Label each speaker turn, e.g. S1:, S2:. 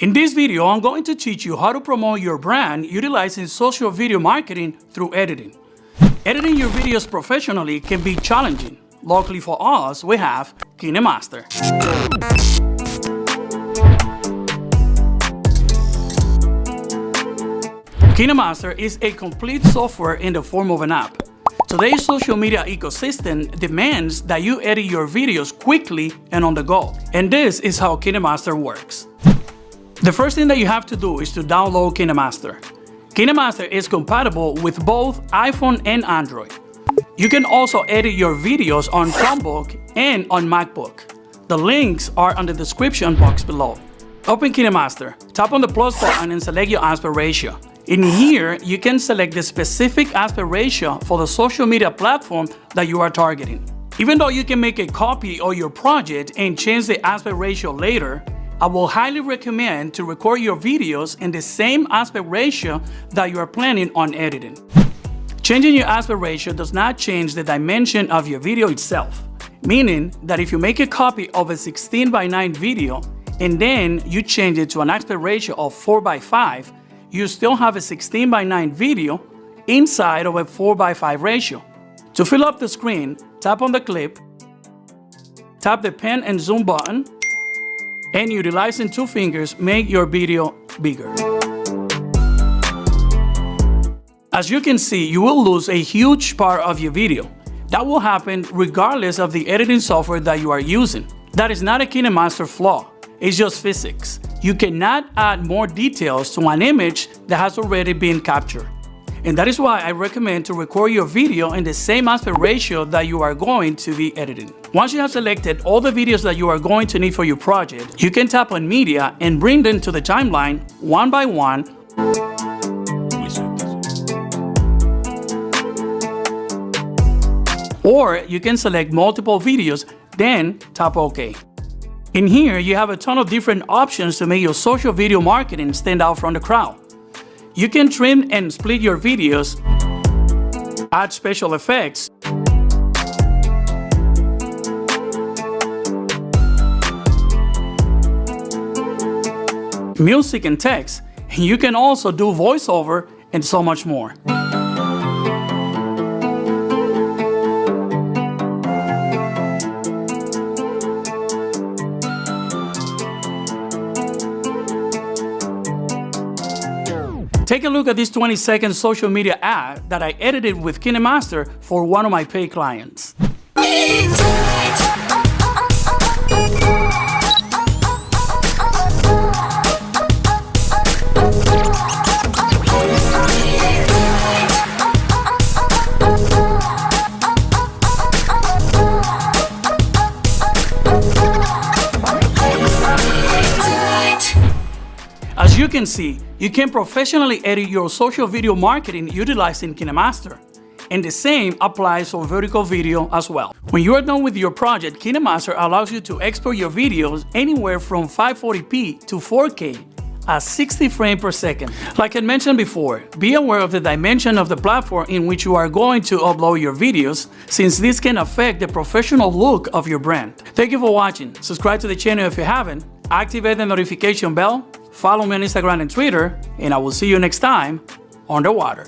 S1: In this video, I'm going to teach you how to promote your brand utilizing social video marketing through editing. Editing your videos professionally can be challenging. Luckily for us, we have KineMaster. KineMaster is a complete software in the form of an app. Today's social media ecosystem demands that you edit your videos quickly and on the go. And this is how KineMaster works. The first thing that you have to do is to download KineMaster. KineMaster is compatible with both iPhone and Android. You can also edit your videos on Chromebook and on MacBook. The links are on the description box below. Open KineMaster, tap on the plus button and select your aspect ratio. In here, you can select the specific aspect ratio for the social media platform that you are targeting. Even though you can make a copy of your project and change the aspect ratio later, I will highly recommend to record your videos in the same aspect ratio that you are planning on editing. Changing your aspect ratio does not change the dimension of your video itself, meaning that if you make a copy of a 16:9 video and then you change it to an aspect ratio of 4:5, you still have a 16:9 video inside of a 4:5 ratio. To fill up the screen, tap on the clip, tap the pen and zoom button, and utilizing two fingers, make your video bigger. As you can see, you will lose a huge part of your video. That will happen regardless of the editing software that you are using. That is not a KineMaster flaw, it's just physics. You cannot add more details to an image that has already been captured. And that is why I recommend to record your video in the same aspect ratio that you are going to be editing. Once you have selected all the videos that you are going to need for your project, you can tap on Media and bring them to the timeline one by one. Or you can select multiple videos, then tap OK. In here, you have a ton of different options to make your social video marketing stand out from the crowd. You can trim and split your videos, add special effects, music and text, and you can also do voiceover and so much more. Take a look at this 20-second social media ad that I edited with KineMaster for one of my paid clients. As you can see, you can professionally edit your social video marketing utilizing KineMaster. And the same applies for vertical video as well. When you are done with your project, KineMaster allows you to export your videos anywhere from 540p to 4K at 60 frames per second. Like I mentioned before, be aware of the dimension of the platform in which you are going to upload your videos, since this can affect the professional look of your brand. Thank you for watching. Subscribe to the channel if you haven't, activate the notification bell, follow me on Instagram and Twitter, and I will see you next time on the water.